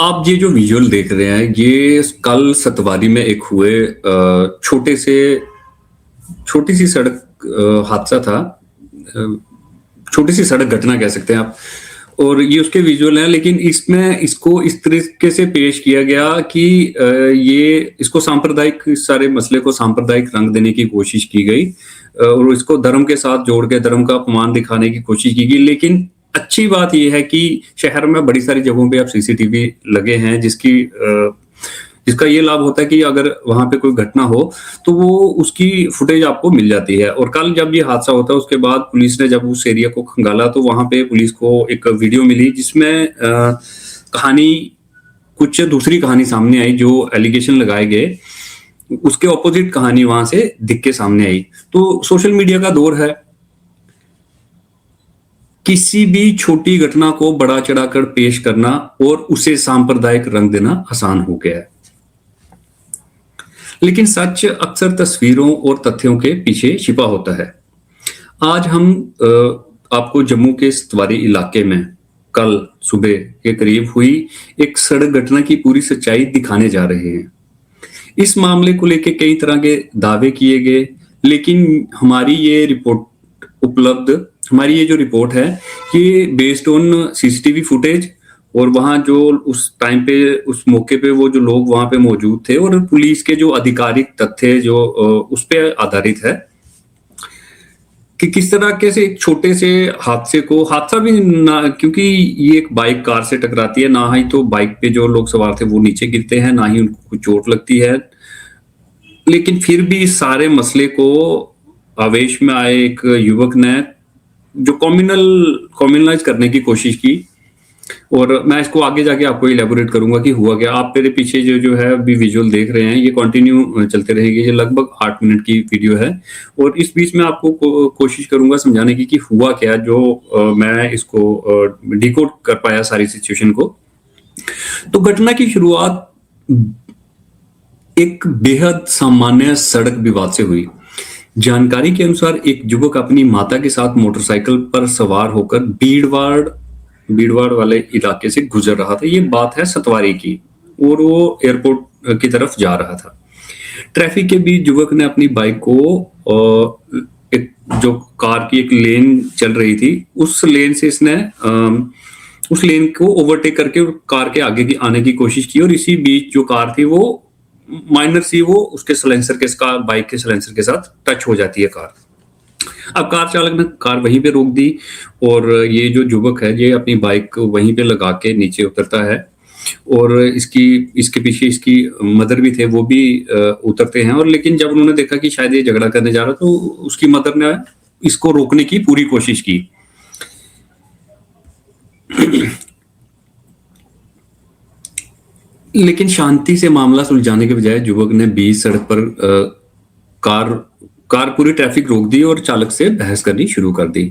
आप ये जो विजुअल देख रहे हैं, ये कल सतवारी में एक हुए छोटी सी सड़क हादसा था। छोटी सी सड़क घटना कह सकते हैं आप। और ये उसके विजुअल हैं, लेकिन इसमें इसको इस तरीके से पेश किया गया कि ये इसको सांप्रदायिक, इस सारे मसले को सांप्रदायिक रंग देने की कोशिश की गई और इसको धर्म के साथ जोड़ के धर्म का अपमान दिखाने की कोशिश की गई। लेकिन अच्छी बात ये है कि शहर में बड़ी सारी जगहों पे अब सीसीटीवी लगे हैं, जिसका ये लाभ होता है कि अगर वहां पे कोई घटना हो तो वो उसकी फुटेज आपको मिल जाती है। और कल जब ये हादसा होता है उसके बाद पुलिस ने जब उस एरिया को खंगाला तो वहां पे पुलिस को एक वीडियो मिली जिसमें कहानी कुछ दूसरी कहानी सामने आई। जो एलिगेशन लगाए गए उसके ऑपोजिट कहानी वहां से दिख के सामने आई। तो सोशल मीडिया का दौर है, किसी भी छोटी घटना को बड़ा चढ़ाकर पेश करना और उसे सांप्रदायिक रंग देना आसान हो गया है। लेकिन सच अक्सर तस्वीरों और तथ्यों के पीछे छिपा होता है। आज हम आपको जम्मू के सतवारी इलाके में कल सुबह के करीब हुई एक सड़क घटना की पूरी सच्चाई दिखाने जा रहे हैं। इस मामले को लेकर कई तरह के दावे किए गए, लेकिन हमारी ये जो रिपोर्ट है ये बेस्ड ऑन सीसीटीवी फुटेज और वहां जो उस टाइम पे उस मौके पे वो जो लोग वहां पे मौजूद थे और पुलिस के जो आधिकारिक तथ्य जो उस पे आधारित है कि किस तरह के से एक छोटे से हादसा भी ना, क्योंकि ये एक बाइक कार से टकराती है, ना ही तो बाइक पे जो लोग सवार थे वो नीचे गिरते हैं, ना ही उनको कुछ चोट लगती है। लेकिन फिर भी इस सारे मसले को आवेश में आए एक युवक ने जो कॉम्युनलाइज करने की कोशिश की। और मैं इसको आगे जाके आपको इलेबोरेट करूंगा कि हुआ क्या। आप मेरे पीछे जो है अभी विजुअल देख रहे हैं, ये कंटिन्यू चलते रहेंगे। ये लगभग 8 मिनट की वीडियो है और इस बीच में आपको कोशिश करूंगा समझाने की कि हुआ क्या, जो मैं इसको डिकोड कर पाया सारी सिचुएशन को। तो घटना की शुरुआत एक बेहद सामान्य सड़क विवाद से हुई। जानकारी के अनुसार एक युवक अपनी माता के साथ मोटरसाइकिल पर सवार होकर भीड़भाड़ वाले इलाके से गुजर रहा था। ये बात है सतवारी की और वो एयरपोर्ट की तरफ जा रहा था। ट्रैफिक के बीच युवक ने अपनी बाइक को एक जो कार की एक लेन चल रही थी उस लेन से इसने उस लेन को ओवरटेक करके कार के आगे की आने की कोशिश की और इसी बीच जो कार थी वो माइनर सी वो उसके बाइक के साइलेंसर के साथ टच हो जाती है कार। अब कार चालक ने कार वहीं पे रोक दी और ये जो युवक है ये अपनी बाइक वहीं पे लगा के नीचे उतरता है और इसके पीछे इसकी मदर भी थे, वो भी उतरते हैं। और लेकिन जब उन्होंने देखा कि शायद ये झगड़ा करने जा रहा तो उसकी मदर ने इसको रोकने की पूरी कोशिश की। लेकिन शांति से मामला सुलझाने के बजाय युवक ने बीच सड़क पर कार पूरी ट्रैफिक रोक दी और चालक से बहस करनी शुरू कर दी।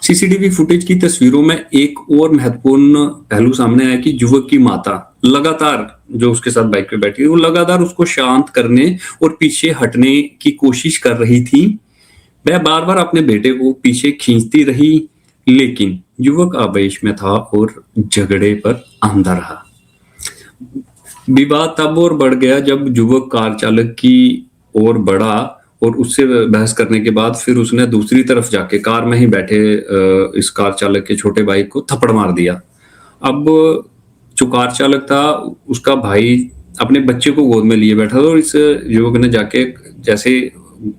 सीसीटीवी फुटेज की तस्वीरों में एक और महत्वपूर्ण पहलू सामने आया कि युवक की माता लगातार, जो उसके साथ बाइक पे बैठी थी, वो लगातार उसको शांत करने और पीछे हटने की कोशिश कर रही थी। वह बार बार अपने बेटे को पीछे खींचती रही, लेकिन युवक आवेश में था और झगड़े पर आंधा रहा। विवाद तब और बढ़ गया जब युवक कार चालक की ओर बढ़ा और उससे बहस करने के बाद फिर उसने दूसरी तरफ जाके कार में ही बैठे इस कार चालक के छोटे भाई को थप्पड़ मार दिया। अब जो कार चालक था उसका भाई अपने बच्चे को गोद में लिए बैठा था और इस युवक ने जाके जैसे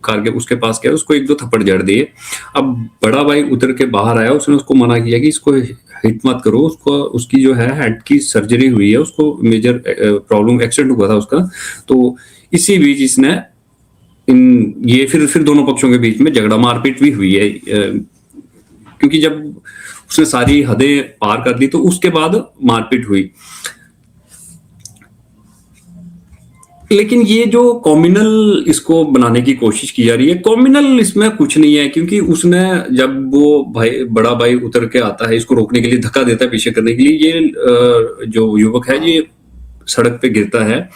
कार के उसके पास गया उसको 1-2 थप्पड़ जड़ दिए। अब बड़ा भाई उतर के बाहर आया, उसने उसको मना किया कि इसको हिट मत करो, उसकी जो है हेड की सर्जरी हुई है, उसको मेजर प्रॉब्लम एक्सीडेंट हुआ था उसका। तो इसी बीच इसने ये फिर दोनों पक्षों के बीच में झगड़ा मारपीट भी हुई है, क्योंकि जब उसने सारी हदें पार कर दी तो उसके बाद मारपीट हुई। लेकिन ये जो कॉम्युनल इसको बनाने की कोशिश की जा रही है, कॉम्युनल इसमें कुछ नहीं है, क्योंकि उसने जब वो बड़ा भाई उतर के आता है इसको रोकने के लिए, धक्का देता है पीछे करने के लिए, ये जो युवक है ये सड़क पे गिरता है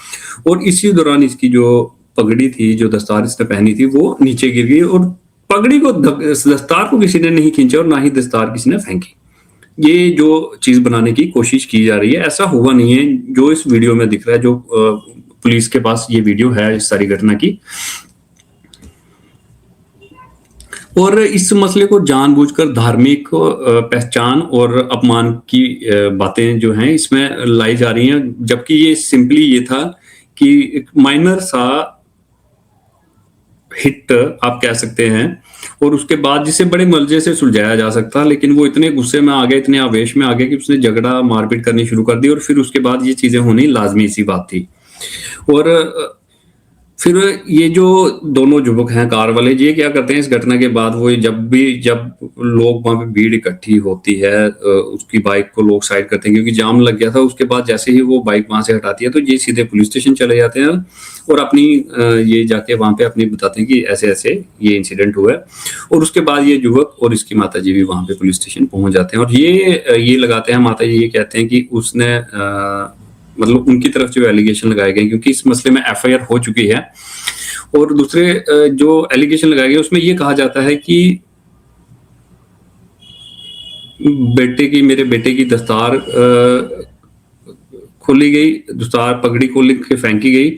और इसी दौरान इसकी जो पगड़ी थी, जो दस्तार इसने पहनी थी, वो नीचे गिर गई और पगड़ी को दस्तार को किसी ने नहीं खींचा और ना ही दस्तार किसी ने फेंकी। ये जो चीज़ बनाने की कोशिश की जा रही है, ऐसा हुआ नहीं है जो इस वीडियो में दिख रहा है, जो पुलिस के पास ये वीडियो है इस सारी घटना की। और इस मसले को जानबूझकर धार्मिक पहचान और अपमान की बातें जो हैं इसमें लाई जा रही हैं, जबकि ये सिंपली ये था कि एक माइनर सा हिट आप कह सकते हैं, और उसके बाद जिसे बड़े मलजे से सुलझाया जा सकता, लेकिन वो इतने गुस्से में आ गया, इतने आवेश में आ गया कि उसने झगड़ा मारपीट करनी शुरू कर दी, और फिर उसके बाद ये चीजें होनी लाजमी सी बात थी। और फिर ये जो दोनों युवक हैं कार वाले, ये क्या करते हैं इस घटना के बाद, वो जब लोग वहां पे भीड़ इकट्ठी होती है, उसकी बाइक को लोग साइड करते हैं क्योंकि जाम लग गया था। उसके बाद जैसे ही वो बाइक वहां से हटाती है तो ये सीधे पुलिस स्टेशन चले जाते हैं और अपनी ये जाके वहां पे अपनी बताते हैं कि ऐसे ऐसे ये इंसिडेंट हुआ है। और उसके बाद ये युवक और इसकी माता जी भी वहां पे पुलिस स्टेशन पहुंच जाते हैं, और ये लगाते हैं, माता जी ये कहते हैं कि उसने मतलब उनकी तरफ जो एलिगेशन लगाए गए, क्योंकि इस मसले में एफआईआर हो चुकी है, और दूसरे जो एलिगेशन लगाए गए उसमें ये कहा जाता है कि मेरे बेटे की दस्तार खोली गई, दस्तार पगड़ी खोल के फेंकी गई,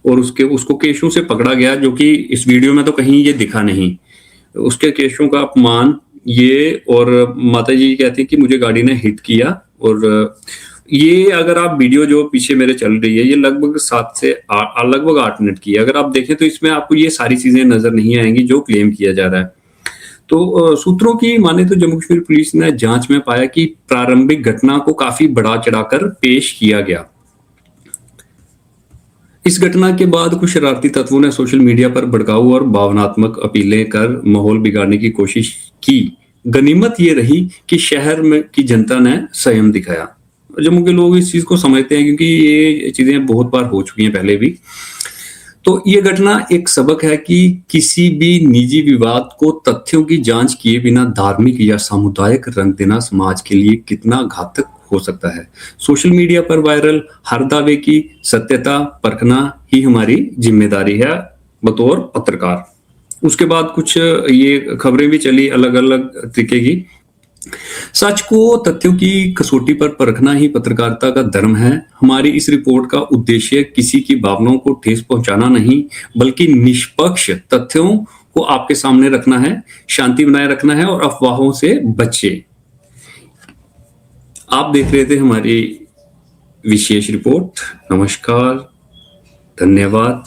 और उसको केशों से पकड़ा गया, जो कि इस वीडियो में तो कहीं ये दिखा नहीं। उसके केशों का अपमान ये, और माता जी कहती है कि मुझे गाड़ी ने हिट किया। और ये अगर आप वीडियो जो पीछे मेरे चल रही है, ये लगभग 7 से लगभग 8 मिनट की है। अगर आप देखें तो इसमें आपको ये सारी चीजें नजर नहीं आएंगी जो क्लेम किया जा रहा है। तो सूत्रों की माने तो जम्मू कश्मीर पुलिस ने जांच में पाया कि प्रारंभिक घटना को काफी बढ़ा चढ़ाकर पेश किया गया। इस घटना के बाद कुछ शरारती तत्वों ने सोशल मीडिया पर भड़काऊ और भावनात्मक अपीलें कर माहौल बिगाड़ने की कोशिश की। गनीमत ये रही कि शहर में की जनता ने संयम दिखाया। जम्मू के लोग इस चीज को समझते हैं क्योंकि ये चीजें बहुत बार हो चुकी हैं पहले भी। तो ये घटना एक सबक है कि किसी भी निजी विवाद को तथ्यों की जांच किए बिना धार्मिक या सामुदायिक रंग देना समाज के लिए कितना घातक हो सकता है। सोशल मीडिया पर वायरल हर दावे की सत्यता परखना ही हमारी जिम्मेदारी है बतौर पत्रकार। उसके बाद कुछ ये खबरें भी चली अलग अलग तरीके की। सच को तथ्यों की कसौटी पर परखना ही पत्रकारिता का धर्म है। हमारी इस रिपोर्ट का उद्देश्य किसी की भावनाओं को ठेस पहुंचाना नहीं, बल्कि निष्पक्ष तथ्यों को आपके सामने रखना है, शांति बनाए रखना है और अफवाहों से बचे। आप देख रहे थे हमारी विशेष रिपोर्ट। नमस्कार, धन्यवाद।